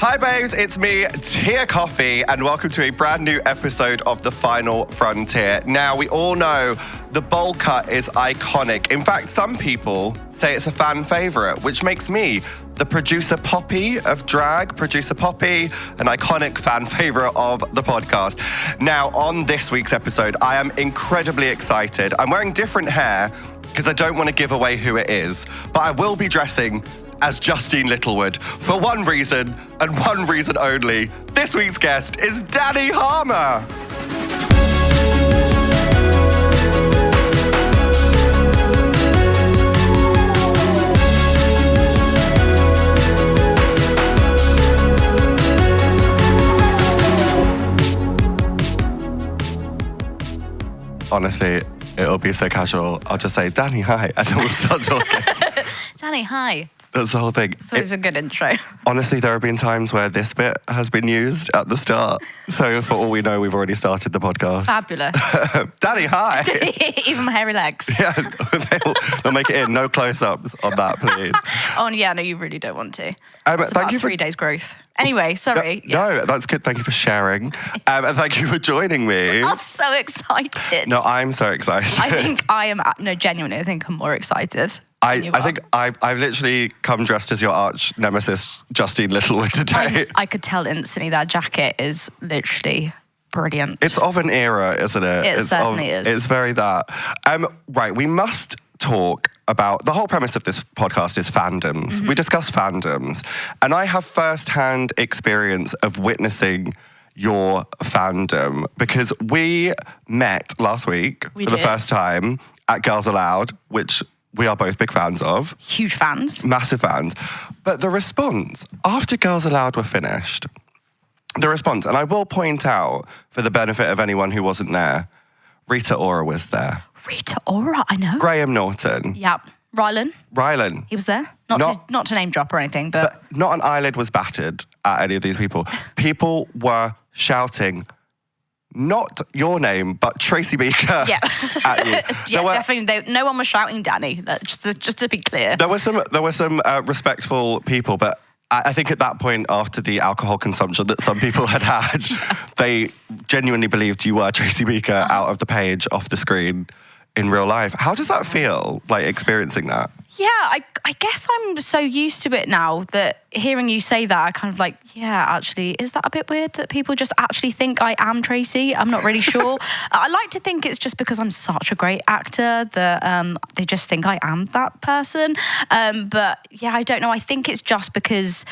Hi babes, it's me, Tia Kofi, and welcome to a brand new episode of The Final Frontier. Now, we all know the bowl cut is iconic. In fact, some people say it's a fan favourite, which makes me the producer Poppy of drag, producer Poppy, an iconic fan favourite of the podcast. Now, on this week's episode, I am incredibly excited. I'm wearing different hair because I don't want to give away who it is, but I will be dressing as Justine Littlewood for one reason and one reason only. This week's guest is Dani Harmer. Honestly, it'll be so casual. I'll just say, Dani, hi, and then we'll start talking. Dani, hi. That's the whole thing. So it's a good intro. Honestly, there have been times where this bit has been used at the start. So for all we know, we've already started the podcast. Fabulous. Dani, hi. Even my hairy legs. Yeah, they'll make it in. No close-ups on that, please. Oh, yeah, no, you really don't want to. It's thank about you 3 days growth. Anyway, sorry. No, that's good. Thank you for sharing. And thank you for joining me. I'm so excited. No, I'm so excited. I think I am, genuinely, I think I'm more excited. I think I've literally come dressed as your arch nemesis, Justine Littlewood, today. I could tell instantly that jacket is literally brilliant. It's of an era, isn't it? It certainly is. It's very that. Right, we must talk about, the whole premise of this podcast is fandoms. Mm-hmm. We discuss fandoms. And I have first-hand experience of witnessing your fandom because we met last week for the first time at Girls Aloud, which we are both big fans of. Huge fans. Massive fans. But the response, after Girls Aloud were finished, the response, and I will point out, for the benefit of anyone who wasn't there, Rita Ora was there. Rita Ora, I know. Graham Norton. Yep. Rylan. He was there. Not to name drop or anything, but not an eyelid was battered at any of these people. People were shouting, not your name, but Tracy Beaker at you. Definitely. No one was shouting Dani, just to be clear. There were some respectful people, but I think at that point, after the alcohol consumption that some people had, they genuinely believed you were Tracy Beaker out of the page, off the screen, in real life. How does that feel, like experiencing that? Yeah, I guess I'm so used to it now that hearing you say that, I kind of like, yeah, actually, is that a bit weird that people just actually think I am Tracy? I'm not really sure. I like to think it's just because I'm such a great actor that they just think I am that person. But yeah, I don't know. I think it's just because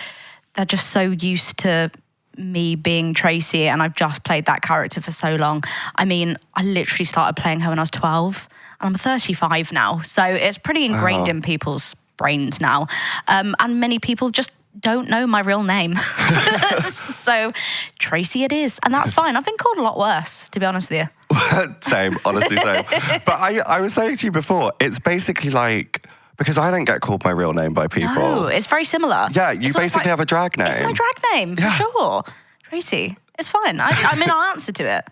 they're just so used to me being Tracy and I've just played that character for so long. I mean, I literally started playing her when I was 12 and I'm 35 now. So it's pretty ingrained in people's brains now. And many people just don't know my real name. So Tracy it is. And that's fine. I've been called a lot worse, to be honest with you. Same, honestly, same. But I was saying to you before, it's basically like, because I don't get called my real name by people. No, it's very similar. Yeah, you basically have a drag name. It's my drag name, for sure. Tracy, it's fine. I mean, I'll answer to it.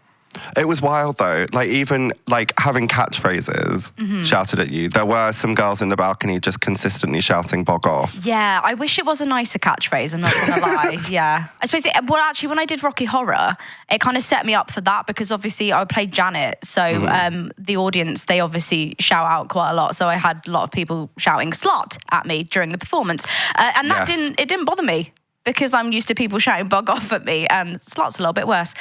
It was wild though, like even like having catchphrases shouted at you. There were some girls in the balcony just consistently shouting "bog off." Yeah, I wish it was a nicer catchphrase, I'm not gonna lie. Yeah. I suppose, actually, when I did Rocky Horror, it kind of set me up for that because obviously I played Janet. So the audience, they obviously shout out quite a lot. So I had a lot of people shouting "slut" at me during the performance. And that didn't bother me, because I'm used to people shouting "bug off" at me, and slut's a little bit worse.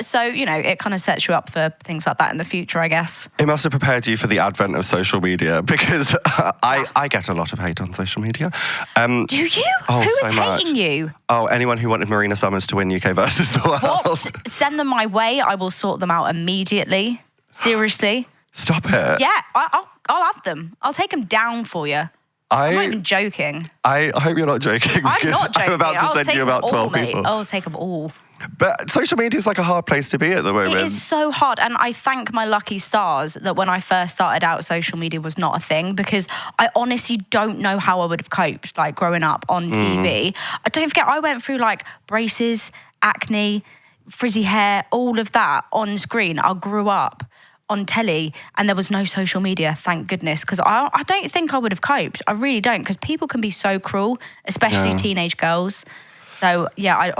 So, it kind of sets you up for things like that in the future, I guess. It must have prepared you for the advent of social media, because I get a lot of hate on social media. Do you? Oh, Who so is much. hating you? Oh, anyone who wanted Marina Summers to win UK versus the world. What? Send them my way. I will sort them out immediately. Seriously. Stop it. Yeah, I'll have them. I'll take them down for you. I'm not even joking. I hope you're not joking. I'm not joking. I'm about to send you about 12 people. I'll take them all. But social media is like a hard place to be at the moment. It is so hard. And I thank my lucky stars that when I first started out, social media was not a thing, because I honestly don't know how I would have coped, like growing up on TV. Don't forget, I went through like braces, acne, frizzy hair, all of that on screen. I grew up on telly and there was no social media, thank goodness, because I don't think I would have coped. I really don't, because people can be so cruel, especially teenage girls. So yeah,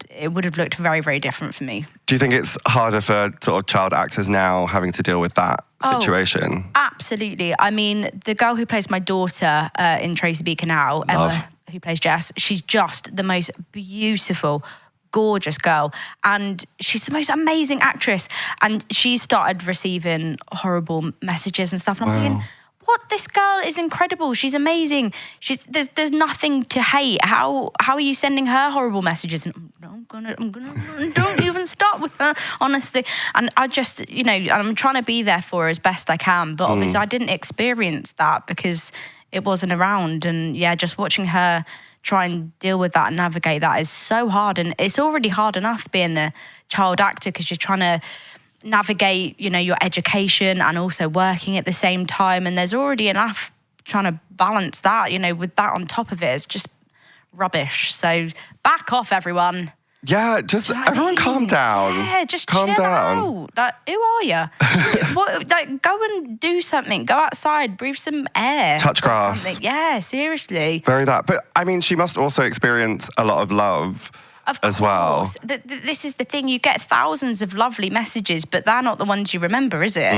it would have looked very, very different for me. Do you think it's harder for sort of child actors now having to deal with that situation? Absolutely. I mean, the girl who plays my daughter in Tracy Beaker now, Emma, who plays Jess, she's just the most beautiful, gorgeous girl, and she's the most amazing actress. And she started receiving horrible messages and stuff, and I'm thinking, what? This girl is incredible. She's amazing. There's nothing to hate. How are you sending her horrible messages? And I'm gonna don't even start with her, honestly. And I just, I'm trying to be there for her as best I can, but obviously I didn't experience that because it wasn't around. And yeah, just watching her try and deal with that and navigate that is so hard. And it's already hard enough being a child actor because you're trying to navigate, your education and also working at the same time. And there's already enough trying to balance that, with that on top of it. It's just rubbish. So back off, everyone. Yeah, just everyone calm down. Yeah, just calm chill down. out. Like, who are you? Go and do something. Go outside, breathe some air. Touch grass. Something. Yeah, seriously. Very that. But I mean, she must also experience a lot of love. As well. This is the thing. You get thousands of lovely messages, but they're not the ones you remember, is it?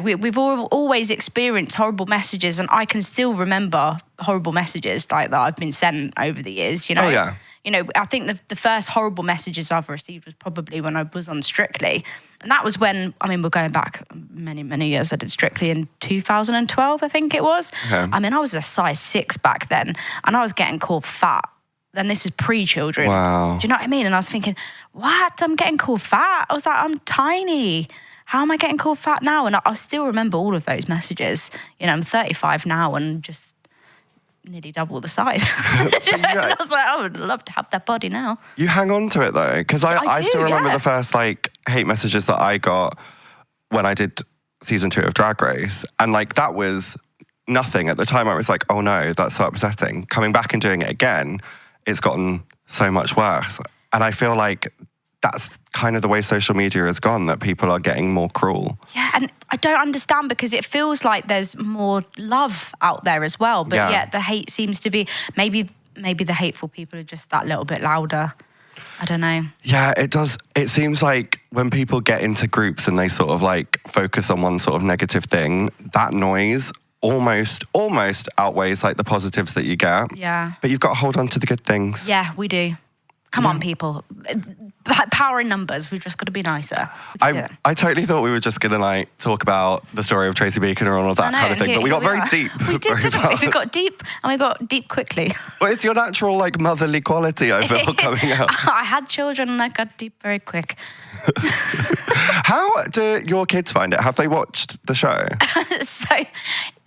We've always experienced horrible messages, and I can still remember horrible messages like that I've been sent over the years. Oh, yeah. I think the first horrible messages I've received was probably when I was on Strictly. And that was when, we're going back many, many years. I did Strictly in 2012, I think it was. Okay. I was a size 6 back then, and I was getting called fat. And this is pre-children. Wow. Do you know what I mean? And I was thinking, what? I'm getting called fat? I was like, I'm tiny. How am I getting called fat now? And I still remember all of those messages. I'm 35 now and just nearly double the size. And I was like, I would love to have that body now. You hang on to it though, because I still remember the first hate messages that I got when I did season 2 of Drag Race. And that was nothing. At the time I was like, oh no, that's so upsetting. Coming back and doing it again, it's gotten so much worse. And I feel like that's kind of the way social media has gone, that people are getting more cruel. Yeah, and I don't understand because it feels like there's more love out there as well. But yet the hate seems to be, maybe the hateful people are just that little bit louder. I don't know. Yeah, it does. It seems like when people get into groups and they sort of focus on one sort of negative thing, that noise almost outweighs the positives that you get. Yeah. But you've got to hold on to the good things. Yeah, we do. Come on, people. Power in numbers. We've just got to be nicer. I totally thought we were just going to talk about the story of Tracy Beaker and all of that kind of thing, but we got very deep. We did, didn't we? We got deep, and we got deep quickly. Well, it's your natural motherly quality I feel coming out. I had children and I got deep very quick. How do your kids find it? Have they watched the show? So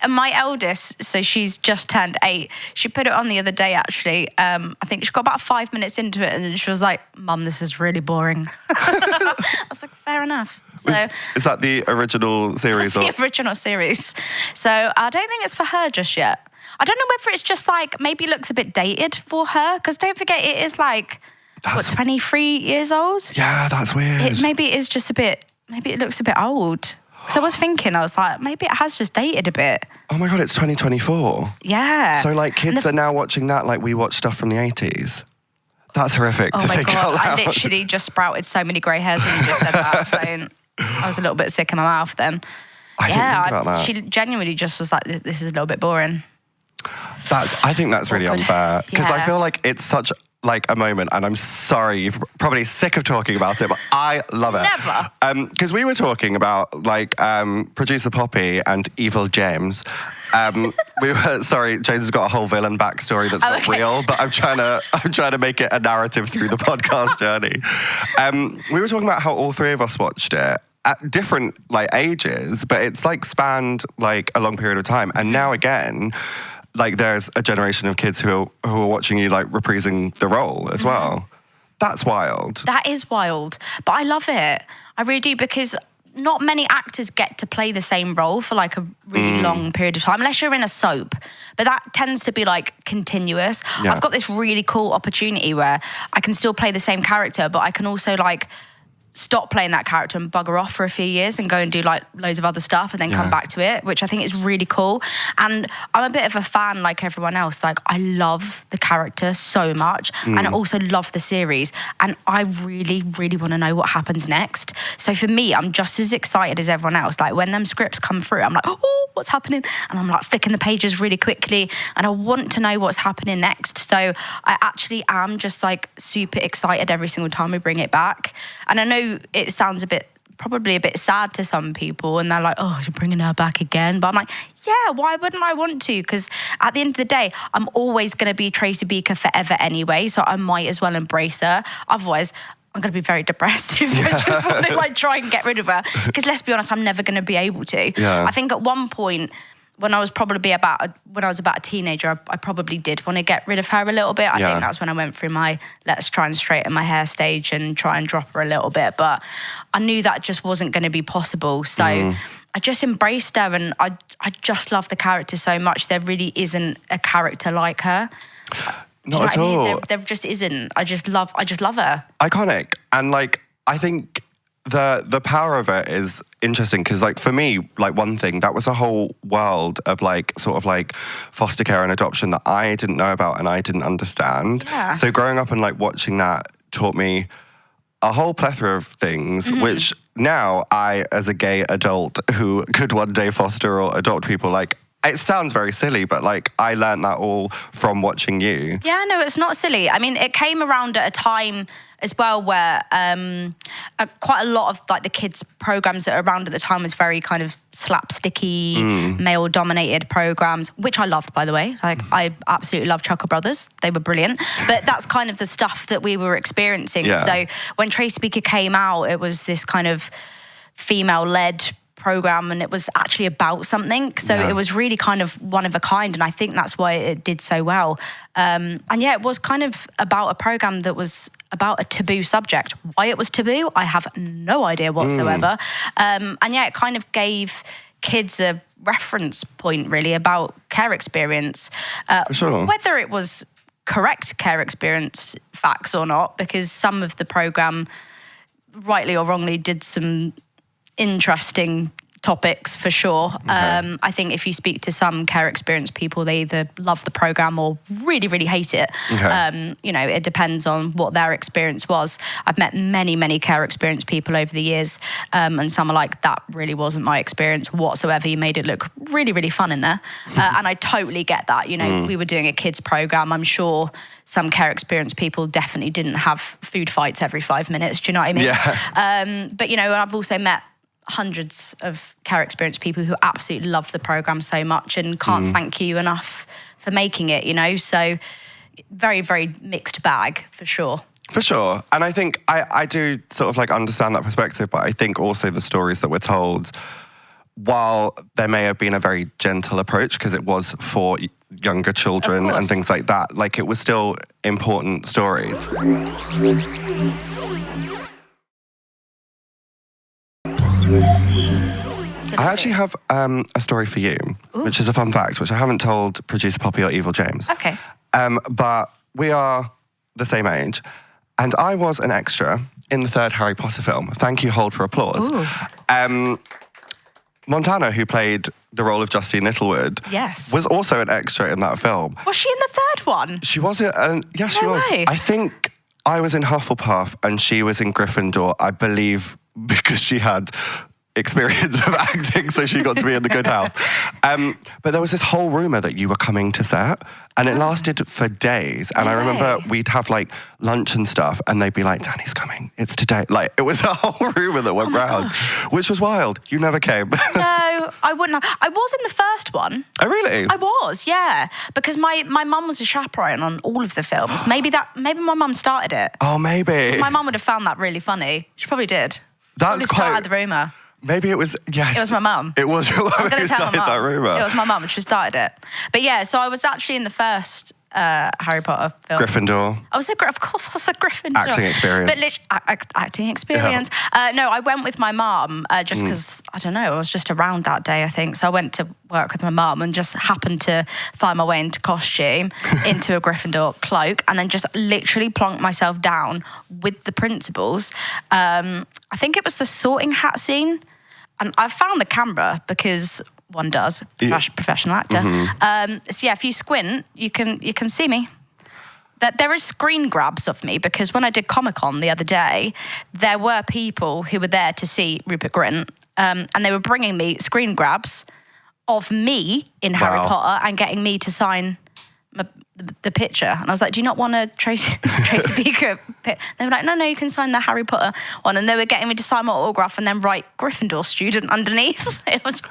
my eldest, so she's just turned 8. She put it on the other day, actually. I think she got about 5 minutes into it and she was like, Mum, this is really boring. I was like, fair enough. So is that the original series? That's the original series. So I don't think it's for her just yet. I don't know whether it's just maybe it looks a bit dated for her, because don't forget it is 23 years old? Yeah, that's weird. Maybe it is just maybe it looks a bit old. Because I was thinking, I was like, maybe it has just dated a bit. Oh my God, it's 2024. Yeah. So kids are now watching that we watch stuff from the 80s. That's horrific to think out loud. I literally just sprouted so many grey hairs when you just said that. I was a little bit sick in my mouth then. I didn't think about that. She genuinely just was like, this is a little bit boring. I think that's really unfair. Because I feel like it's such a moment, and I'm sorry, you're probably sick of talking about it, but I love it. Never. Because we were talking about producer Poppy and Evil James. Sorry, James has got a whole villain backstory that's not real, but I'm trying to make it a narrative through the podcast journey. We were talking about how all three of us watched it at different ages, but it's spanned a long period of time, and now again, there's a generation of kids who are watching you reprising the role as well. That's wild. That is wild, but I love it. I really do, because not many actors get to play the same role for a really long period of time, unless you're in a soap. But that tends to be continuous. Yeah. I've got this really cool opportunity where I can still play the same character, but I can also stop playing that character and bugger off for a few years and go and do loads of other stuff and then come back to it, which I think is really cool. And I'm a bit of a fan like everyone else. I love the character so much, and I also love the series, and I really, really want to know what happens next. So for me, I'm just as excited as everyone else. Like when them scripts come through, I'm like, oh, what's happening? And I'm like flicking the pages really quickly, and I want to know what's happening next. So I actually am just like super excited every single time we bring it back. And I know it sounds probably a bit sad to some people, and they're like, oh, you're bringing her back again. But I'm like, yeah, why wouldn't I want to? Because at the end of the day, I'm always going to be Tracy Beaker forever anyway, so I might as well embrace her. Otherwise, I'm going to be very depressed if I just want to like try and get rid of her. Because let's be honest, I'm never going to be able to. Yeah. I think at one point, when I was about a teenager, I probably did want to get rid of her a little bit. I think that's when I went through my let's try and straighten my hair stage and try and drop her a little bit. But I knew that just wasn't going to be possible. So I just embraced her, and I just love the character so much. There really isn't a character like her. Not at all. There just isn't. I just love her. Iconic. And like, I think the power of it is interesting because like for me, like one thing, that was a whole world of like sort of like foster care and adoption that I didn't know about and I didn't understand. Yeah. So growing up and like watching that taught me a whole plethora of things, which now I, as a gay adult who could one day foster or adopt people, like, it sounds very silly, but like I learned that all from watching you. Yeah, no, it's not silly. I mean, it came around at a time as well where quite a lot of like the kids' programs that are around at the time was very kind of slapsticky, male-dominated programs, which I loved, by the way. Like I absolutely loved Chuckle Brothers; they were brilliant. But that's kind of the stuff that we were experiencing. Yeah. So when Tracy Beaker came out, it was this kind of female-led program, and it was actually about something, so it was really kind of one of a kind, and I think that's why it did so well. And yeah, it was kind of about a program that was about a taboo subject. Why it was taboo, I have no idea whatsoever. And yeah, it kind of gave kids a reference point really about care experience, For sure. whether it was correct care experience facts or not, because some of the program, rightly or wrongly, did some interesting topics for sure. Okay. I think if you speak to some care experience people, they either love the program or really, really hate it. Okay. You know, it depends on what their experience was. I've met many, many care experience people over the years, and some are like, that really wasn't my experience whatsoever. You made it look really, really fun in there. And I totally get that. You know, we were doing a kids program. I'm sure some care experience people definitely didn't have food fights every 5 minutes. Do you know what I mean? Yeah. But, you know, I've also met hundreds of care experience people who absolutely love the program so much and can't thank you enough for making it, you know. So very, very mixed bag for sure. For sure. And I think I do sort of like understand that perspective, but I think also the stories that were told, while there may have been a very gentle approach because it was for younger children and things like that, like it was still important stories. I actually have a story for you, which is a fun fact, which I haven't told producer Poppy or Evil James. Okay. But we are the same age, and I was an extra in the third Harry Potter film. Thank you, hold for applause. Montana, who played the role of Justine Littlewood, was also an extra in that film. Was she in the third one? She was, yes, she was. Way. I think I was in Hufflepuff and she was in Gryffindor, I believe, because she had experience of acting, so she got to be in the good house. But there was this whole rumour that you were coming to set, and it lasted for days. And I remember we'd have like lunch and stuff, and they'd be like, "Dani's coming, it's today." Like, it was a whole rumour that went round, which was wild. You never came. No, I wouldn't have. I was in the first one. Oh, really? I was, yeah. Because my mum was a chaperone on all of the films. Maybe my mum started it. Oh, maybe. My mum would have found that really funny. She probably did. That's quite... started the rumour. Maybe it was, yes. It was my mum. It was your mum who started that rumour. It was my mum, she started it. But yeah, so I was actually in the first Harry Potter film. Gryffindor. Of course I was a Gryffindor. Acting experience. But acting experience. Yeah. No, I went with my mum just because, I don't know, I was just around that day, I think. So I went to work with my mum and just happened to find my way into costume, into a Gryffindor cloak, and then just literally plonked myself down with the principals. I think it was the sorting hat scene. And I found the camera because one does, professional actor. So yeah, if you squint, you can see me. that there is screen grabs of me, because when I did Comic-Con the other day, there were people who were there to see Rupert Grint, and they were bringing me screen grabs of me in Harry Potter and getting me to sign the picture. And I was like, do you not want a Tracy Beaker picture? They were like, no, you can sign the Harry Potter one. And they were getting me to sign my autograph and then write Gryffindor student underneath. It was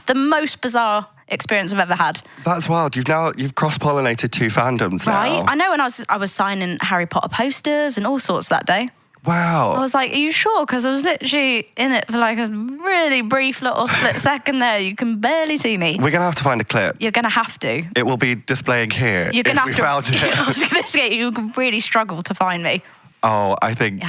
the most bizarre experience I've ever had. That's wild. You've cross-pollinated 2 fandoms now. Right? I know, and I was signing Harry Potter posters and all sorts that day. Wow. I was like, are you sure? Because I was literally in it for like a really brief little split second there. You can barely see me. We're going to have to find a clip. You're going to have to. It will be displaying here. You're going to have to. Found it. I was going to say, you can really struggle to find me. Oh, I think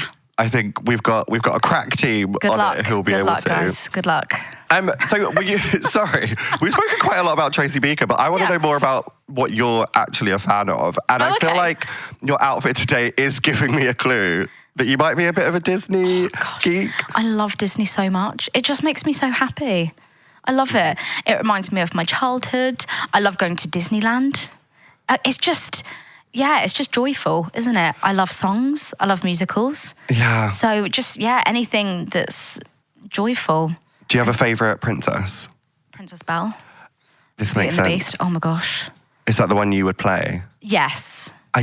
we've got a crack team on it who'll be able to. Guys. Good luck. So sorry, we've spoken quite a lot about Tracy Beaker, but I want to know more about what you're actually a fan of. And I feel like your outfit today is giving me a clue that you might be a bit of a Disney geek. I love Disney so much. It just makes me so happy. I love it. It reminds me of my childhood. I love going to Disneyland. It's just joyful, isn't it? I love songs. I love musicals. Yeah. So just, anything that's joyful. Do you have a favourite princess? Princess Belle. This makes sense. Beauty and the Beast. Oh my gosh. Is that the one you would play? Yes. I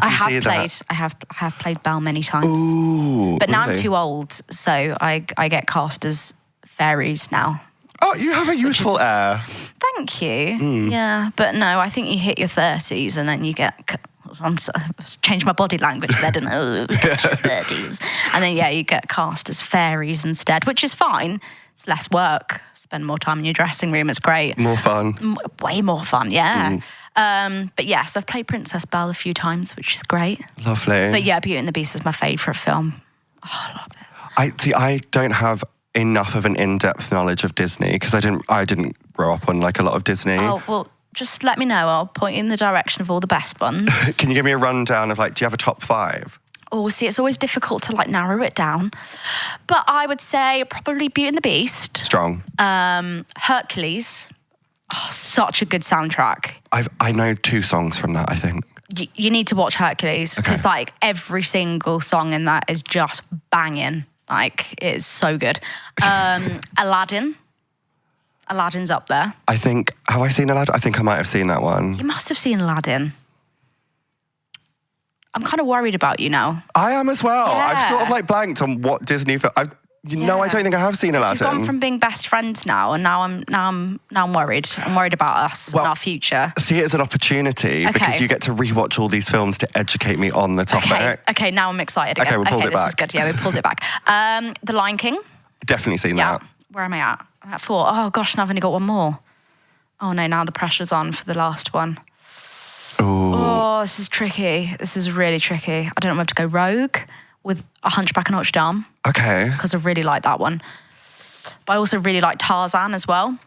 have played Belle many times. Ooh, but now I'm too old, so I get cast as fairies now. Oh, you have a youthful air. Thank you. Yeah, but no, I think you hit your 30s and then you get... I'm changed my body language there, didn't I? 30s. And then, you get cast as fairies instead, which is fine. It's less work. Spend more time in your dressing room. It's great. More fun. Way more fun, yeah. But yes, I've played Princess Belle a few times, which is great. Lovely. But yeah, Beauty and the Beast is my favourite film. Oh, I love it. I don't have enough of an in-depth knowledge of Disney because I didn't grow up on like a lot of Disney. Oh, well, just let me know. I'll point you in the direction of all the best ones. Can you give me a rundown of do you have a top 5? Oh, see, it's always difficult to narrow it down. But I would say probably Beauty and the Beast. Strong. Hercules. Oh, such a good soundtrack. I know 2 songs from that, I think. You need to watch Hercules because every single song in that is just banging. It is so good. Aladdin. Aladdin's up there. Have I seen Aladdin? I think I might have seen that one. You must have seen Aladdin. I'm kind of worried about you now. I am as well. Yeah. I've sort of blanked on what Disney film. No, I don't think I have seen Aladdin. We've gone from being best friends now, and now I'm worried. I'm worried about us and our future. See it as an opportunity because you get to rewatch all these films to educate me on the topic. Okay, now I'm excited again. Okay, we pulled it back. This is good. Yeah, we pulled it back. The Lion King. Definitely seen that. Where am I at? I'm at 4. Oh gosh, now I've only got one more. Oh no, now the pressure's on for the last one. Ooh. Oh, this is tricky. This is really tricky. I don't know whether to go Rogue with A Hunchback of Notre Dame. Okay. Because I really like that one. But I also really like Tarzan as well.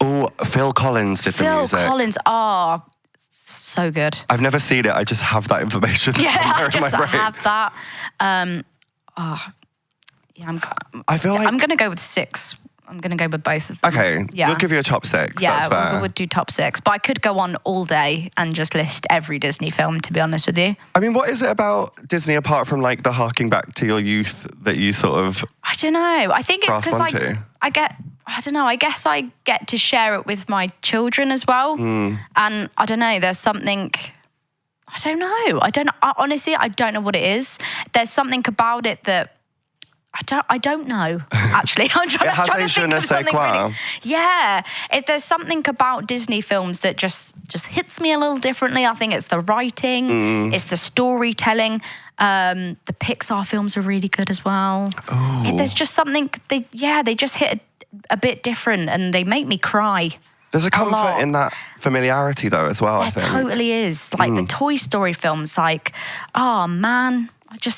Oh, Phil Collins did the music. Phil Collins, so good. I've never seen it. I just have that information. Yeah, I have that. I feel like I'm going to go with 6. I'm going to go with both of them. Okay, yeah. We'll give you a top 6. Yeah, that's fair. we would do top 6. But I could go on all day and just list every Disney film, to be honest with you. I mean, what is it about Disney apart from the harking back to your youth that you sort of... I don't know. I think it's because I guess I get to share it with my children as well. And I don't know, there's something... I don't know. Honestly, I don't know what it is. There's something about it that I don't know, actually. I'm trying to think of something really... Yeah. There's something about Disney films that just hits me a little differently. I think it's the writing, it's the storytelling. The Pixar films are really good as well. There's just something, they just hit a bit different and they make me cry. There's a comfort in that familiarity, though, as well, I think. There totally is. The Toy Story films, oh, man...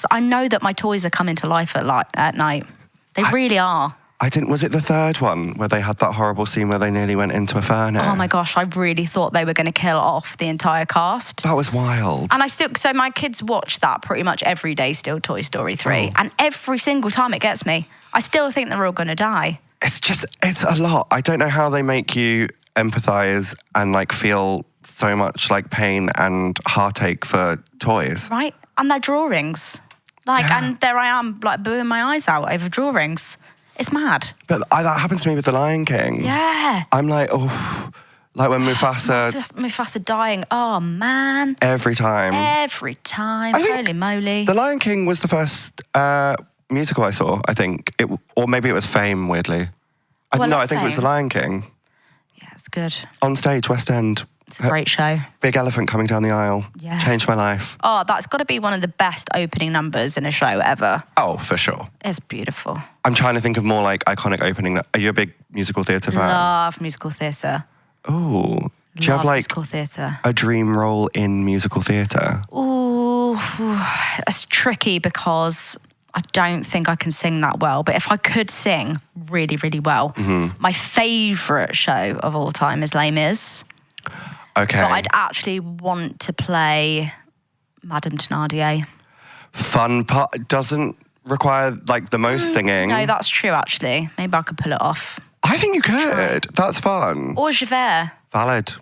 I know that my toys are coming to life at night. They really are. Was it the 3rd one where they had that horrible scene where they nearly went into a furnace? Oh my gosh, I really thought they were going to kill off the entire cast. That was wild. And so my kids watch that pretty much every day still, Toy Story 3. And every single time it gets me. I still think they're all going to die. It's a lot. I don't know how they make you empathise and feel so much like pain and heartache for toys. Right? And their drawings. And there I am, like, booing my eyes out over drawings. It's mad. But that happens to me with The Lion King. Yeah. I'm like, oh, like when Mufasa... Mufasa dying. Oh, man. Every time. Holy moly. The Lion King was the first musical I saw, I think. Or maybe it was Fame, weirdly. I think it was The Lion King. Yeah, it's good. On stage, West End. It's a great show. Big elephant coming down the aisle. Yeah. Changed my life. Oh, that's got to be one of the best opening numbers in a show ever. Oh, for sure. It's beautiful. I'm trying to think of more like iconic opening. Are you a big musical theatre fan? Love musical theatre. Oh. Do you have like musical theatre. A dream role in musical theatre? Ooh, it's tricky because I don't think I can sing that well. But if I could sing really, really well, my favourite show of all time is Les Mis. Okay. But I'd actually want to play Madame Thénardier. Fun part. Doesn't require like the most singing. No, that's true actually. Maybe I could pull it off. I think you could. That's fun. Or Javert. Valid.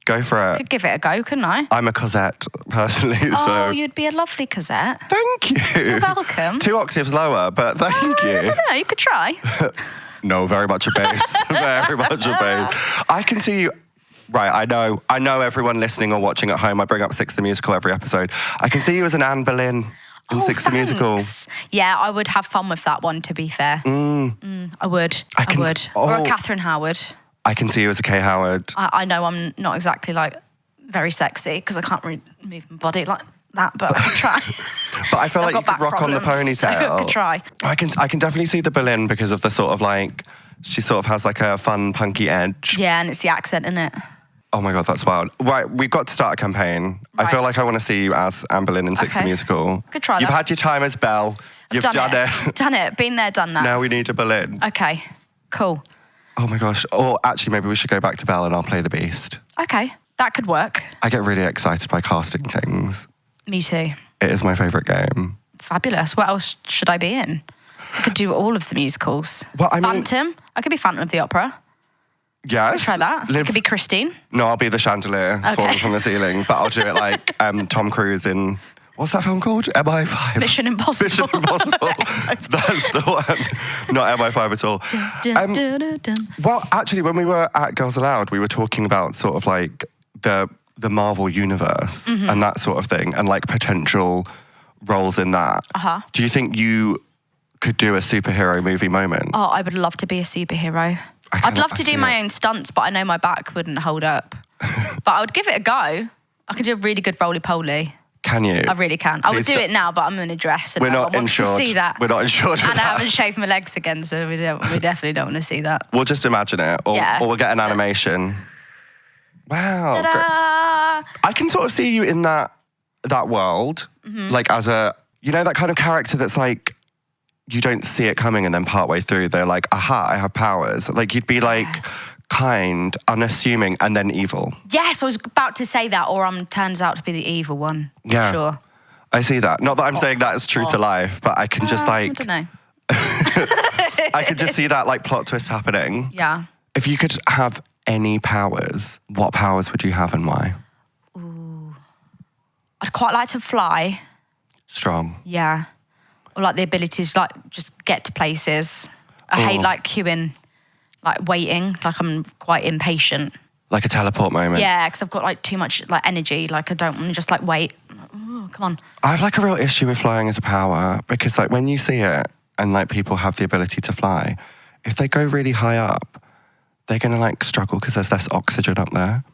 Go for it. Could give it a go, couldn't I? I'm a Cosette, personally, Oh, so... you'd be a lovely Cosette. Thank you. You're welcome. 2 octaves lower, but thank you. I don't know, you could try. No, very much a bass. Very much a bass. I can see you... Right, I know everyone listening or watching at home, I bring up Six the Musical every episode. I can see you as an Anne Boleyn in Six the Musical. Yeah, I would have fun with that one, to be fair. I would. I would. Or a Catherine Howard. I can see you as a Kay Howard. I know I'm not exactly like very sexy because I can't really move my body like that, but I can try. But I feel like you could rock on the ponytail. So I could try. I can definitely see the Boleyn because of the sort of like, she sort of has like a fun, punky edge. Yeah, and it's the accent, isn't it? Oh my God, that's wild. Right, we've got to start a campaign. Right. I feel like I want to see you as Anne Boleyn in Six the Musical. Could try that. You've had your time as Belle. You've done it. Done it. Been there, done that. Now we need a Boleyn. Okay, cool. Oh my gosh. Or actually, maybe we should go back to Belle and I'll play the Beast. Okay, that could work. I get really excited by casting things. Me too. It is my favourite game. Fabulous. What else should I be in? I could do all of the musicals. Well, I mean, Phantom. I could be Phantom of the Opera. Yes. Try that. I could be Christine. No, I'll be the chandelier falling from the ceiling, but I'll do it like Tom Cruise in... What's that film called? MI5. Mission Impossible. Mission Impossible. That's the one. Not MI5 at all. Well, actually, when we were at Girls Aloud, we were talking about sort of like the Marvel universe and that sort of thing, and like potential roles in that. Do you think you could do a superhero movie moment? Oh, I would love to be a superhero. I'd love to do my own stunts, but I know my back wouldn't hold up. But I would give it a go. I could do a really good roly-poly. Can you? I really can. I would do it now, but I'm in a dress and we're no not one wants insured. to see that. We're not insured for and that. I haven't shaved my legs again, so we definitely don't want to see that. We'll just imagine it, or we'll get an animation. Wow. I can sort of see you in that world, like as a, you know, that kind of character that's like, you don't see it coming and then partway through they're like, aha, I have powers. Like you'd be like kind, unassuming, and then evil. Yes, I was about to say that, or turns out to be the evil one. Yeah. Sure. I see that. Not that I'm saying that is true to life, but I can just like... I don't know. I could just see that like plot twist happening. Yeah. If you could have any powers, what powers would you have and why? Ooh. I'd quite like to fly. Strong. Yeah. Or like the ability to like just get to places. I hate like queuing, like waiting. Like I'm quite impatient. Like a teleport moment. Yeah, because I've got like too much like energy. Like I don't want to just like wait. Oh, come on. I have like a real issue with flying as a power because like when you see it and like people have the ability to fly, if they go really high up, they're going to like struggle because there's less oxygen up there.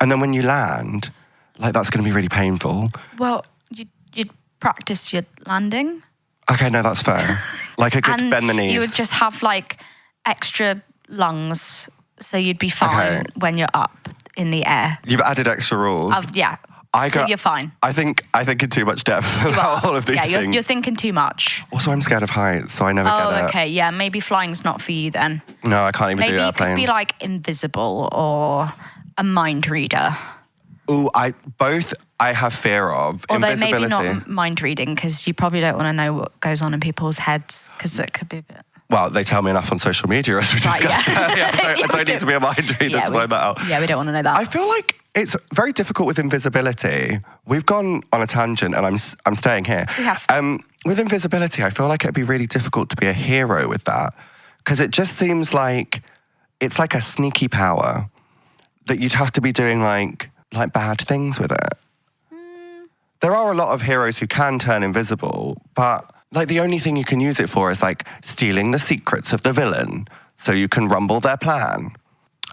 And then when you land, like that's going to be really painful. Well, you'd practice your landing. Okay, no, that's fair. Like a good bend the knees. You would just have like extra lungs, so you'd be fine when you're up in the air. You've added extra rules. Yeah. So you're fine. I think in too much depth about all of these things. Yeah, you're thinking too much. Also, I'm scared of heights, so I never get it. Oh, okay. Yeah, maybe flying's not for you then. No, I can't even do airplanes. Maybe you could be like invisible or a mind reader. Ooh, I have fear of. Although invisibility. maybe not mind reading, because you probably don't want to know what goes on in people's heads, because it could be a bit... Well, they tell me enough on social media, as we discussed. I don't need to be a mind reader to find that out. Yeah, we don't want to know that. I feel like it's very difficult with invisibility. We've gone on a tangent, and I'm staying here. We have. With invisibility, I feel like it'd be really difficult to be a hero with that, because it just seems like it's like a sneaky power that you'd have to be doing like bad things with it. There are a lot of heroes who can turn invisible, but like the only thing you can use it for is like stealing the secrets of the villain so you can rumble their plan.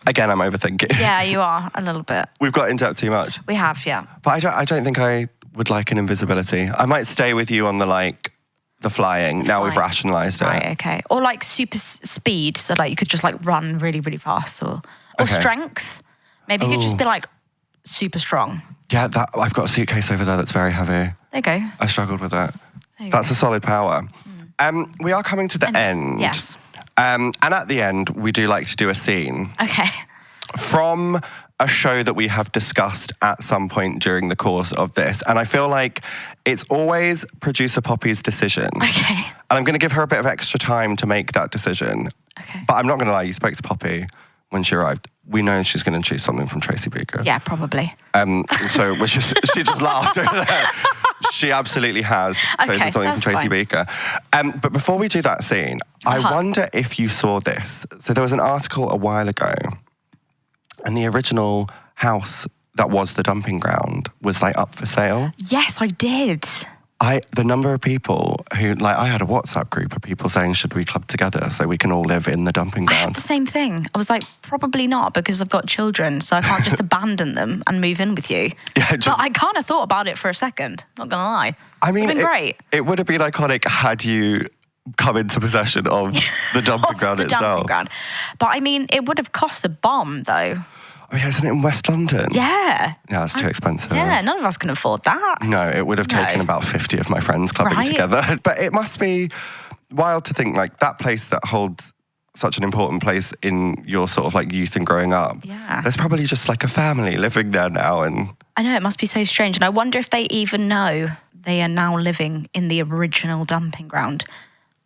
Again, I'm overthinking. Yeah, you are a little bit. We've got into it too much. We have, yeah. But I don't think I would like an invisibility. I might stay with you on the flying. Now we've rationalised it. Right, okay. Or like super speed, so like you could just like run really, really fast, or strength. Maybe you could just be like super strong. Yeah, I've got a suitcase over there that's very heavy. There you go. I struggled with that. That's a solid power. We are coming to the end. Yes. And at the end, we do like to do a scene. Okay. From a show that we have discussed at some point during the course of this. And I feel like it's always producer Poppy's decision. Okay. And I'm going to give her a bit of extra time to make that decision. Okay. But I'm not going to lie, you spoke to Poppy when she arrived. We know she's going to choose something from Tracy Beaker. Yeah, probably. So she just laughed over there. She absolutely has chosen something from Tracy Beaker. But before we do that scene, I wonder if you saw this. So there was an article a while ago, and the original house that was the dumping ground was like up for sale. Yes, I did. The number of people who, like, I had a WhatsApp group of people saying, should we club together so we can all live in the dumping ground? I had the same thing. I was like, probably not, because I've got children, so I can't just abandon them and move in with you. Yeah, but I kind of thought about it for a second, not going to lie. I mean, it's been great. It would have been iconic had you come into possession of the dumping ground itself. Dumping ground. But I mean, it would have cost a bomb, though. Oh, yeah, isn't it in West London? Yeah. Yeah, it's too expensive. Yeah, none of us can afford that. No, it would have taken about 50 of my friends clubbing together. But it must be wild to think, like, that place that holds such an important place in your sort of like youth and growing up. Yeah. There's probably just like a family living there now. And I know, it must be so strange. And I wonder if they even know they are now living in the original dumping ground,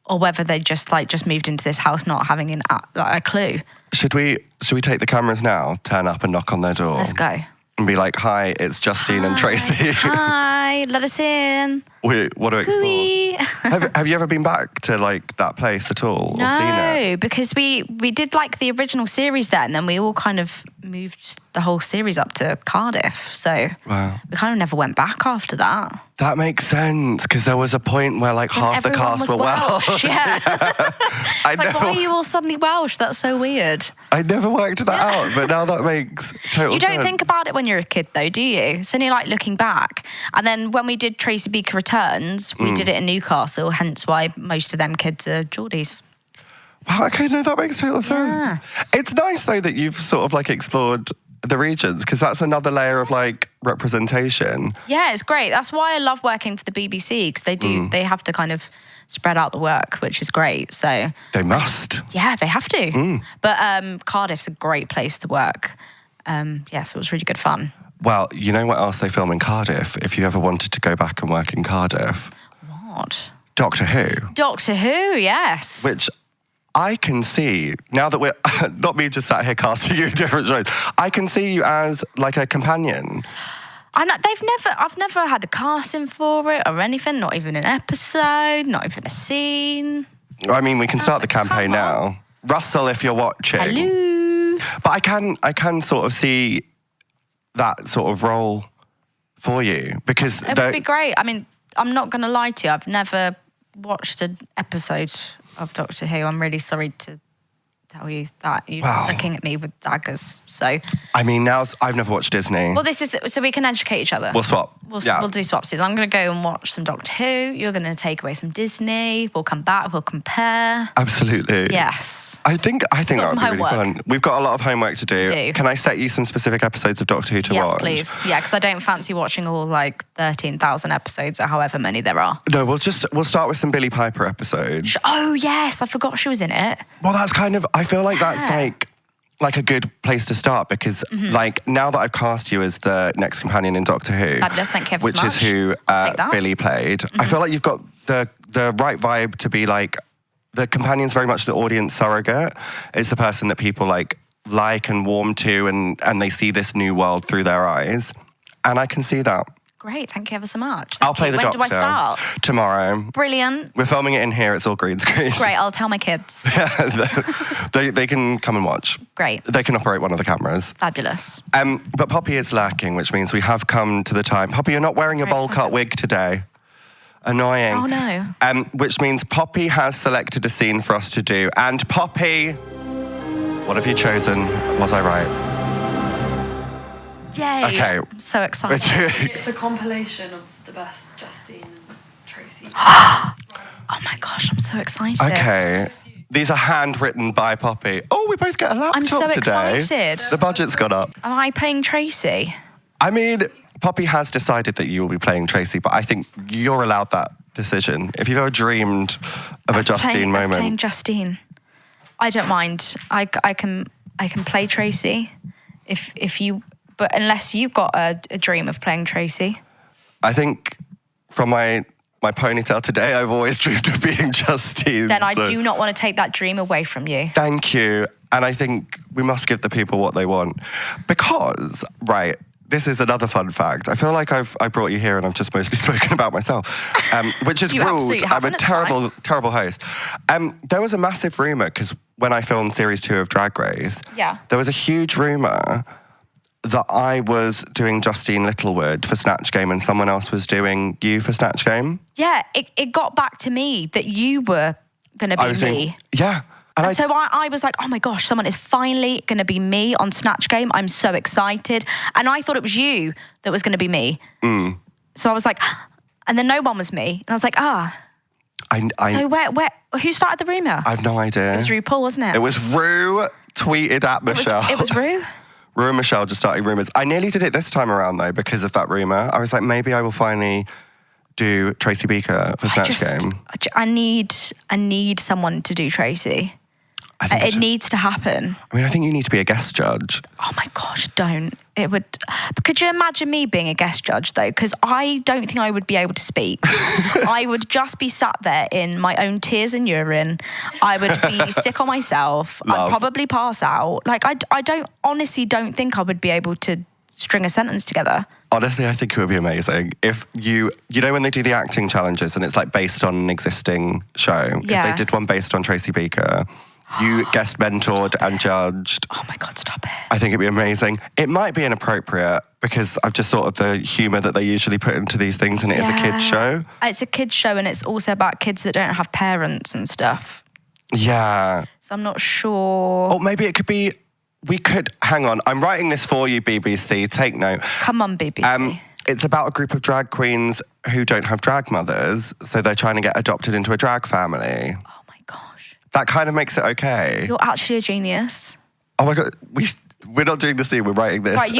or whether they just moved into this house not having a clue. Should we take the cameras now, turn up and knock on their door? Let's go. And be like, hi, it's Justine and Tracy. Hi, let us in. We want to explore. Have you ever been back to like that place at all? No, or seen it? Because we did like the original series there, and then we all kind of moved the whole series up to Cardiff. So we kind of never went back after that. That makes sense, because there was a point where like half the cast were Welsh. Yeah. It's like, why are you all suddenly Welsh? That's so weird. I never worked that out, but now that makes total sense. You don't think about it when you're a kid though, do you? It's only like looking back. And then when we did Tracy Beaker Returns, we did it in Newcastle, hence why most of them kids are Geordies. Wow, okay, no, that makes total sense. Yeah. It's nice though that you've sort of like explored the regions, because that's another layer of like representation. Yeah, it's great. That's why I love working for the BBC, because they have to kind of spread out the work, which is great. So they must. Yeah, they have to. But Cardiff's a great place to work. So it was really good fun. Well, you know what else they film in Cardiff, if you ever wanted to go back and work in Cardiff? What? Doctor Who. Doctor Who, yes. Which I can see, now that we're, not me just sat here casting you in different shows, I can see you as like a companion. I've never had a casting for it or anything, not even an episode, not even a scene. I mean, we can start the campaign now. Russell, if you're watching. Hello. But I can sort of see that sort of role for you, because it would be great. I mean, I'm not going to lie to you. I've never watched an episode of Doctor Who. I'm really sorry to tell you that. You're looking at me with daggers. So I mean, now I've never watched Disney. Well, this is so we can educate each other. We'll swap. We'll do swapsies. I'm going to go and watch some Doctor Who. You're going to take away some Disney. We'll come back. We'll compare. Absolutely. Yes. I think that would be really fun. We've got a lot of homework to do. Can I set you some specific episodes of Doctor Who to watch? Yes, please. Yeah, because I don't fancy watching all like 13,000 episodes or however many there are. No, we'll start with some Billie Piper episodes. Oh yes, I forgot she was in it. Well, that's kind of, I feel like that's like a good place to start, because like now that I've cast you as the next companion in Doctor Who, fabulous, thank you so much. Which is who Billie played, I feel like you've got the right vibe to be like the companion's very much the audience surrogate. It's the person that people like and warm to, and they see this new world through their eyes. And I can see that. Great, thank you ever so much. I'll play the doctor. When do I start? Tomorrow. Brilliant. We're filming it in here. It's all green screen. Great, I'll tell my kids. they can come and watch. Great. They can operate one of the cameras. Fabulous. But Poppy is lacking, which means we have come to the time. Poppy, you're not wearing your bowl cut wig today. Annoying. Oh, no. Which means Poppy has selected a scene for us to do. And Poppy, what have you chosen? Was I right? Yay. Okay. I'm so excited. It's a compilation of the best Justine and Tracy. Oh my gosh, I'm so excited. Okay. These are handwritten by Poppy. Oh, we both get a laptop I'm so today. excited. The budget's gone up. Am I playing Tracy? I mean, Poppy has decided that you will be playing Tracy, but I think you're allowed that decision. If you've ever dreamed of a Justine moment. Playing Justine. I don't mind. I can play Tracy if you... But unless you've got a dream of playing Tracy. I think from my ponytail today, I've always dreamed of being Justine. Then I do not want to take that dream away from you. Thank you. And I think we must give the people what they want. Because, right, this is another fun fact. I feel like I brought you here and I've just mostly spoken about myself, which is rude. I'm a terrible host. There was a massive rumour, because when I filmed Series 2 of Drag Race, there was a huge rumour that I was doing Justine Littlewood for Snatch Game and someone else was doing you for Snatch Game. Yeah, it got back to me that you were going to be me. Yeah. And so I was like, oh my gosh, someone is finally going to be me on Snatch Game. I'm so excited. And I thought it was you that was going to be me. Mm. So I was like, and then no one was me. And I was like, So who started the rumour? I have no idea. It was RuPaul, wasn't it? It was Ru tweeted at Michelle. It was Ru? Ru and Michelle just starting rumours. I nearly did it this time around, though, because of that rumour. I was like, maybe I will finally do Tracy Beaker for Snatch Game. I need someone to do Tracy. It needs to happen. I mean, I think you need to be a guest judge. Oh my gosh, don't. It would... Could you imagine me being a guest judge, though? Because I don't think I would be able to speak. I would just be sat there in my own tears and urine. I would be sick on myself. I'd probably pass out. Like, I honestly don't think I would be able to string a sentence together. Honestly, I think it would be amazing if you know when they do the acting challenges and it's like based on an existing show. Yeah. If they did one based on Tracy Beaker, you guest mentored and judged. Oh my God, stop it. I think it'd be amazing. It might be inappropriate because I've just thought of the humour that they usually put into these things, and it is a kids show. It's a kids show, and it's also about kids that don't have parents and stuff. Yeah. So I'm not sure. Or maybe it could be, hang on, I'm writing this for you, BBC, take note. Come on, BBC. It's about a group of drag queens who don't have drag mothers, so they're trying to get adopted into a drag family. Oh my gosh. That kind of makes it okay. You're actually a genius. Oh my God, we're not doing the scene, we're writing this. Right,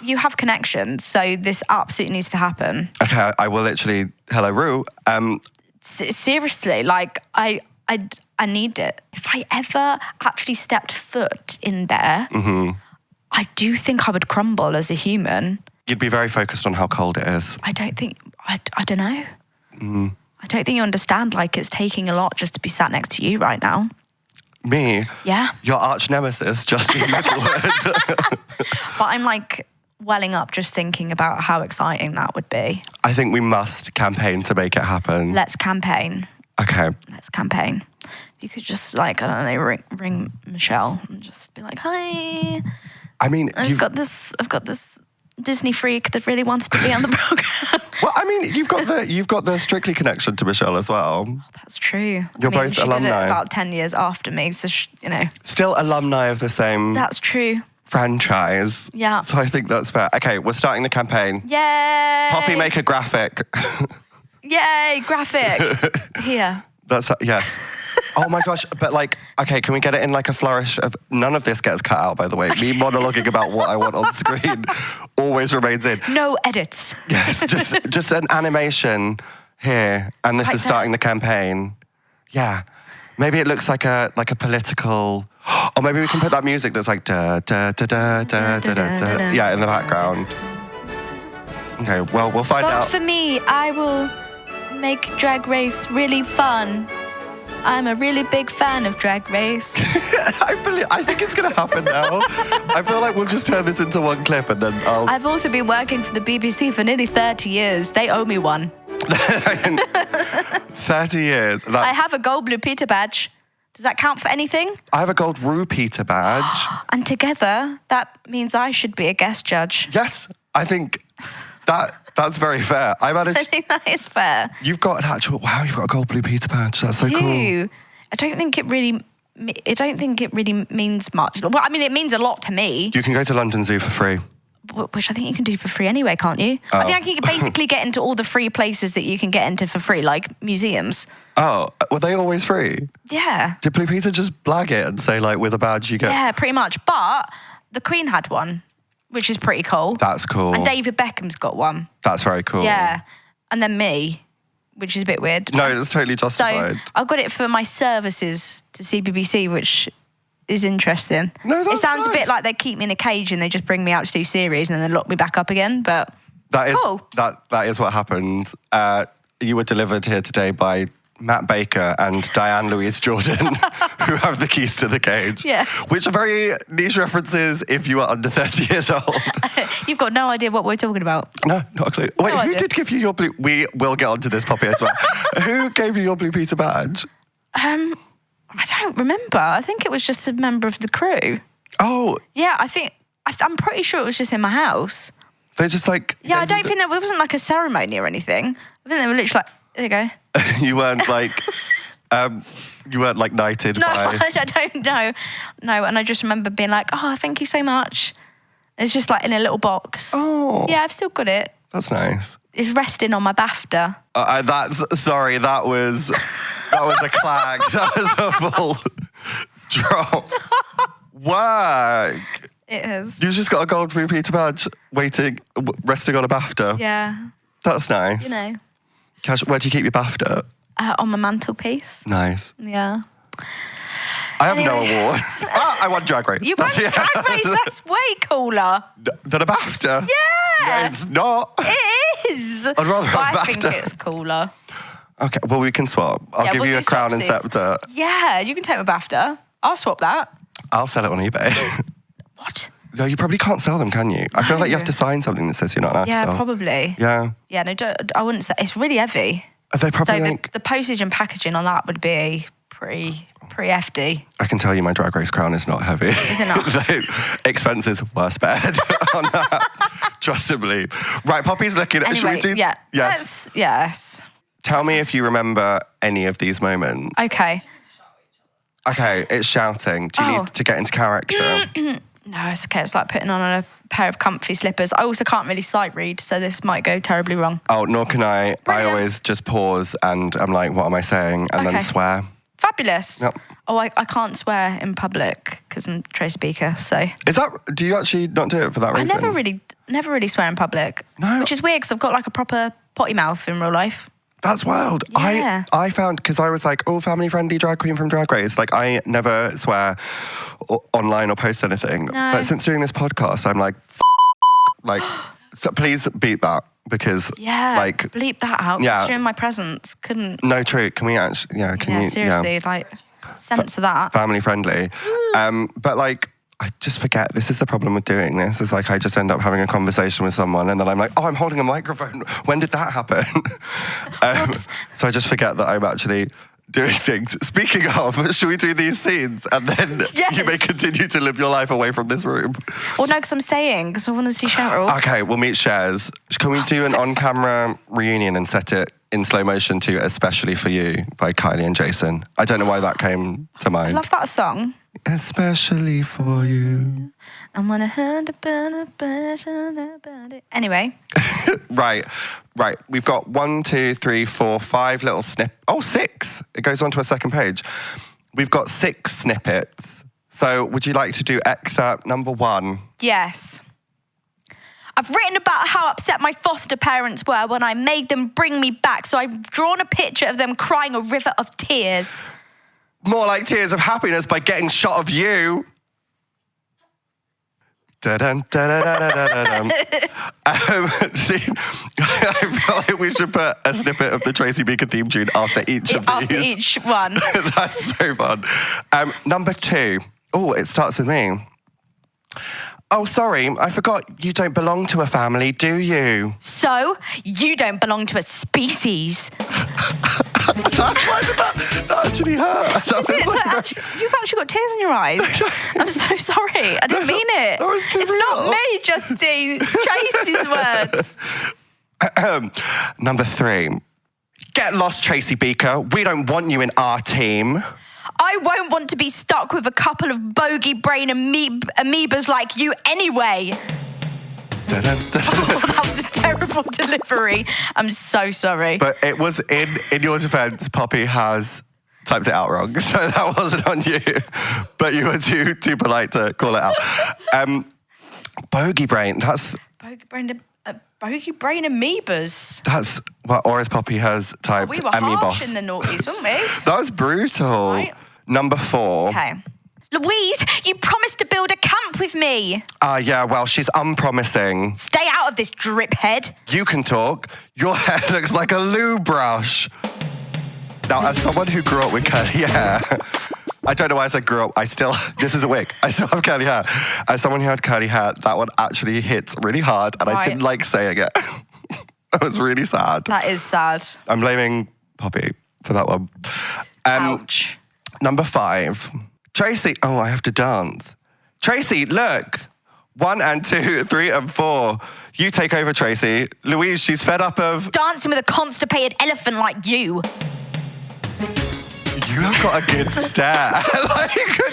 you have connections, so this absolutely needs to happen. Okay, I will literally, hello, Ru. Seriously, like, I need it. If I ever actually stepped foot in there, I do think I would crumble as a human. You'd be very focused on how cold it is. I don't know. I don't think you understand, like, it's taking a lot just to be sat next to you right now. Me? Yeah. Your arch nemesis, Justine Littlewood. But I'm like welling up just thinking about how exciting that would be. I think we must campaign to make it happen. Let's campaign. Okay. Let's campaign. You could just, like, I don't know, ring Michelle and just be like, hi. I mean, I've got this Disney freak that really wants to be on the program. Well, I mean, you've got the Strictly connection to Michelle as well. Oh, that's true. You're both she alumni. Did it about 10 years after me, so Still alumni of the same. That's true. Franchise. Yeah. So I think that's fair. Okay, we're starting the campaign. Yay! Poppy, make a graphic. Yay, graphic. Here. That's yes. Oh my gosh, but like, okay, can we get it in like a flourish of, none of this gets cut out, by the way. Me monologuing about what I want on screen always remains in. No edits. Yes, just an animation here, and this is starting the campaign. Yeah, maybe it looks like a political, or maybe we can put that music that's like da da da da da da da, yeah, in the background. Okay, well, we'll find out. For me, I will make Drag Race really fun. I'm a really big fan of Drag Race. I think it's going to happen now. I feel like we'll just turn this into one clip and then I've also been working for the BBC for nearly 30 years. They owe me one. 30 years. I have a gold Blue Peter badge. Does that count for anything? I have a gold Rue Peter badge. And together, that means I should be a guest judge. Yes, I think that's very fair. I think that is fair. You've got an actual... Wow, you've got a gold Blue Peter badge. That's so cool. I don't think it really means much. Well, I mean, it means a lot to me. You can go to London Zoo for free. Which I think you can do for free anyway, can't you? I think I can basically get into all the free places that you can get into for free, like museums. Oh, were they always free? Yeah. Did Blue Peter just blag it and say, like, with a badge you get... Yeah, pretty much. But the Queen had one, which is pretty cool. That's cool. And David Beckham's got one. That's very cool. Yeah. And then me, which is a bit weird. No, it's totally justified. So I got it for my services to CBBC, which... is interesting. No, that's it sounds nice. a bit like they keep me in a cage and they just bring me out to do series and then lock me back up again, but that is cool. That is what happened. You were delivered here today by Matt Baker and Diane Louise Jordan, who have the keys to the cage. Yeah. Which are very niche references if you are under 30 years old. You've got no idea what we're talking about. No, not a clue. Wait, who idea. did give you your blue... We will get onto this, Poppy, as well. Who gave you your Blue Peter badge? I don't remember. I think it was just a member of the crew. Oh. Yeah, I'm pretty sure it was just in my house. They just like... Yeah, I don't think there wasn't like a ceremony or anything. I think they were literally like, there you go. You weren't like... you weren't like knighted No, by... I don't know. No, and I just remember being like, oh, thank you so much. It's just like in a little box. Oh. Yeah, I've still got it. That's nice. It's resting on my BAFTA. Sorry, that was a clag. That was a full drop. Work. It is. You just got a gold Blue Peter badge resting on a BAFTA. Yeah. That's nice. You know. Where do you keep your BAFTA? On my mantelpiece. Nice. Yeah. I have no awards. I won Drag Race. You won Drag Race? That's way cooler. Than a BAFTA? Yeah. No, it's not. It is. I'd rather have I BAFTA. think it's cooler. Okay, well, we can swap. I'll give you a crown and scepter. Yeah, you can take my BAFTA. I'll swap that. I'll sell it on eBay. What? No, you probably can't sell them, can you? I feel like you have to sign something that says you're not allowed to sell. Yeah, probably. Yeah. Yeah, no, I wouldn't say. It's really heavy. Are they probably So the postage and packaging on that would be pretty FD. I can tell you my Drag Race crown is not heavy. Is it not? The expenses were spared on that. Trust and believe. Right, Poppy's looking at... Anyway, should we do... yeah. Yes. Yes. Tell me if you remember any of these moments. Okay. Okay, it's shouting. Do you need to get into character? No, it's okay. It's like putting on a pair of comfy slippers. I also can't really sight read, so this might go terribly wrong. Oh, nor can I. Brilliant. I always just pause and I'm like, what am I saying? And then swear. Fabulous. Yep. Oh, I can't swear in public because I'm Tracy Beaker, so... Do you actually not do it for that reason? I never really swear in public. No. Which is weird because I've got like a proper potty mouth in real life. That's wild. Yeah. I found, because I was like, oh, family-friendly drag queen from Drag Race. Like, I never swear online or post anything. No. But since doing this podcast, I'm like, like, so please beat that because, like... bleep that out. Yeah. It's in my presence. Couldn't... No, true. Can we actually... Yeah, can you... seriously, like, censor that. Family-friendly. But, like... I just forget. This is the problem with doing this. It's like I just end up having a conversation with someone and then I'm like, oh, I'm holding a microphone. When did that happen? So I just forget that I'm actually doing things. Speaking of, should we do these scenes? And then you may continue to live your life away from this room. Well, no, because I'm staying, because I want to see Cheryl. Okay, we'll meet Shares. Can we do an on-camera reunion and set it in slow motion to Especially For You by Kylie and Jason? I don't know why that came to mind. I love that song. Especially for you. I'm gonna hurt about it. Anyway. Right. We've got 1, 2, 3, 4, 5 little Oh, 6. It goes on to a second page. We've got 6 snippets. So would you like to do excerpt number 1? Yes. I've written about how upset my foster parents were when I made them bring me back, so I've drawn a picture of them crying a river of tears. More like tears of happiness by getting shot of you. Dun, dun, dun, dun, dun, dun, dun. See, I feel like we should put a snippet of the Tracy Beaker theme tune after each of these. After each one. That's so fun. Number 2. Oh, it starts with me. Oh, sorry, I forgot you don't belong to a family, do you? So, you don't belong to a species. Why did that actually hurt? You've actually got tears in your eyes. I'm so sorry. I didn't mean it. That was too it's real. not me, Justine. It's Tracy's words. Number 3. Get lost, Tracy Beaker. We don't want you in our team. I won't want to be stuck with a couple of bogey brain amoebas like you anyway. Oh, that was a terrible delivery. I'm so sorry. But it was in your defense, Poppy has typed it out wrong. So that wasn't on you. But you were too polite to call it out. Bogey brain, that's... Bogey brain amoebas. That's what, or as Poppy has typed, we were amoebos. harsh in the noughties, weren't we? That was brutal. Right. Number 4. Okay. Louise, you promised to build a camp with me. Yeah, well, she's unpromising. Stay out of this drip head. You can talk. Your hair looks like a loo brush. Now, as someone who grew up with curly hair, I don't know why I said grew up. This is a wig. I still have curly hair. As someone who had curly hair, that one actually hits really hard, and I didn't like saying it. It was really sad. That is sad. I'm blaming Poppy for that one. Ouch. Number 5. Tracy, oh, I have to dance. Tracy, look. 1 and 2, 3 and 4. You take over, Tracy. Louise, she's fed up of... Dancing with a constipated elephant like you. You have got a good stare.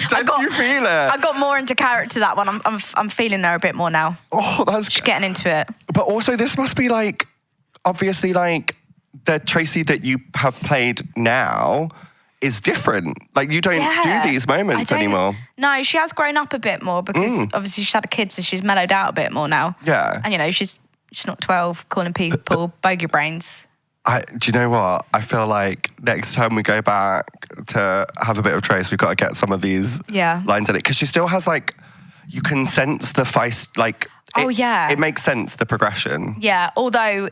Don't you feel it? I got more into character that one. I'm feeling her a bit more now. Oh, that's... She's getting into it. But also, this must be like, obviously, like, the Tracy that you have played now is different. Like, you don't do these moments anymore. No, she has grown up a bit more because obviously she's had a kid, so she's mellowed out a bit more now. Yeah. And, you know, she's not 12 calling people bogey brains. Do you know what? I feel like next time we go back to have a bit of Trace, we've got to get some of these lines in it. Because she still has, like, you can sense the feist, like... It makes sense, the progression. Yeah, although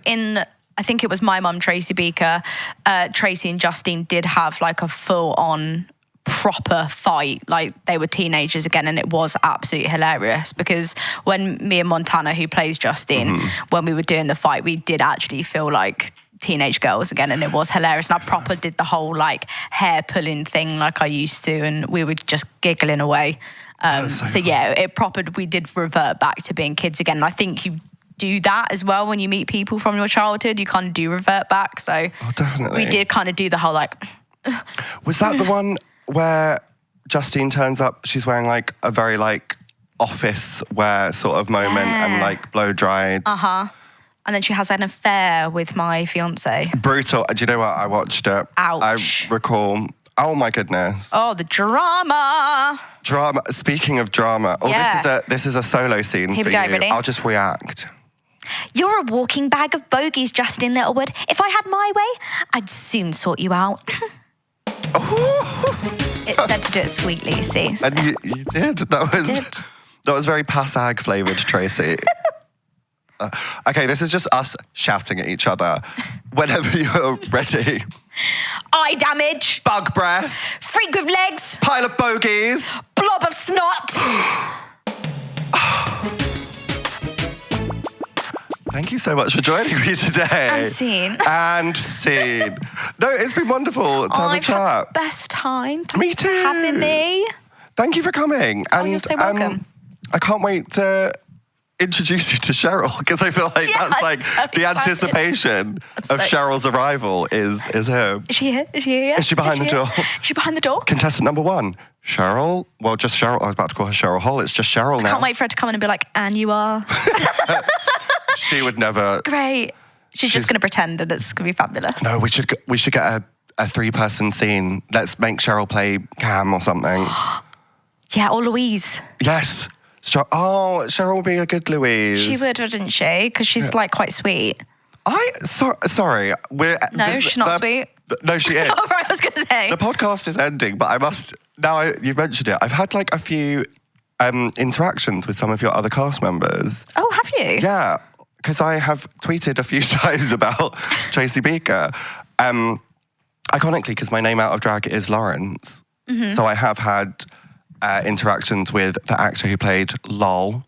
I think it was my mum, Tracy Beaker, Tracy and Justine did have like a full-on proper fight. Like they were teenagers again, and it was absolutely hilarious because when me and Montana, who plays Justine, when we were doing the fight, we did actually feel like teenage girls again, and it was hilarious. And I proper did the whole like hair pulling thing like I used to, and we were just giggling away. We did revert back to being kids again. And I think you do that as well when you meet people from your childhood. You kind of do revert back. So definitely. We did kind of do the whole like... Was that the one where Justine turns up, she's wearing like a very like office wear sort of moment and like blow dried? Uh-huh. And then she has an affair with my fiance. Brutal. Do you know what? I watched it. Ouch. I recall... Oh my goodness. Oh, the drama. Drama. Speaking of drama. Oh, this is a solo scene Here for we go, you. ready? I'll just react. You're a walking bag of bogies, Justine Littlewood. If I had my way, I'd soon sort you out. It said to do it sweetly, you see. So. And you did. That was very Passag flavoured, Tracy. Okay, this is just us shouting at each other. Whenever you're ready. Eye damage. Bug breath. Freak with legs. Pile of bogies. Blob of snot. Thank you so much for joining me today. And scene. No, it's been wonderful to have a chat. I've had the best time. Thanks me too. for having me. Thank you for coming. Oh, you're so welcome. I can't wait to introduce you to Cheryl because I feel like that's like the anticipation of Cheryl's arrival is here. Is she here? Is she here? Is she behind the door? Is she behind the door? Contestant number 1, Cheryl. Well, just Cheryl. I was about to call her Cheryl Hall. It's just Cheryl now. I can't wait for her to come in and be like, and you are. She would never. Great. She's just going to pretend and it's going to be fabulous. No, we should get a 3-person scene. Let's make Cheryl play Cam or something. Yeah, or Louise. Yes. Oh, Cheryl will be a good Louise. She would, wouldn't she? Because she's like quite sweet. Sorry. She's not sweet. No, she is. Oh, right, I was going to say. The podcast is ending, but I must, now you've mentioned it, I've had like a few interactions with some of your other cast members. Oh, have you? Yeah, because I have tweeted a few times about Tracy Beaker. Iconically, because my name out of drag is Lawrence. Mm-hmm. So I have had interactions with the actor who played Lol.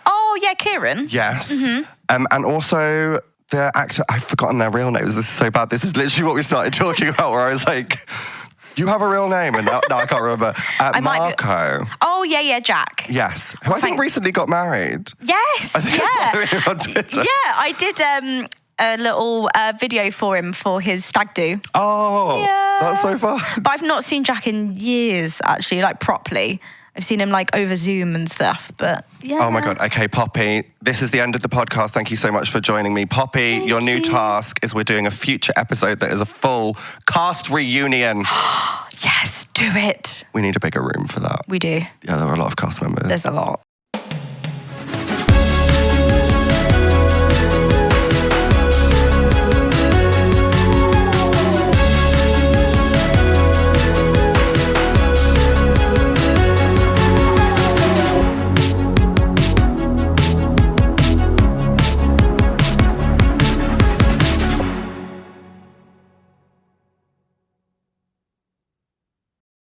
Oh, yeah, Kieran. Yes. Mm-hmm. And also the actor, I've forgotten their real names. This is so bad. This is literally what we started talking about, where I was like, you have a real name? And now I can't remember. Marco. Oh, yeah, Jack. Yes. Who I think recently got married. Yes, I think I'm following him on Twitter. Yeah, I did a little video for him for his stag do. Oh, yeah. That's so fun. But I've not seen Jack in years, actually, like properly. I've seen him like over Zoom and stuff, but yeah. Oh my God. Okay, Poppy, this is the end of the podcast. Thank you so much for joining me. Poppy, your new task is we're doing a future episode that is a full cast reunion. Yes, do it. We need a bigger room for that. We do. Yeah, there are a lot of cast members. There's a lot.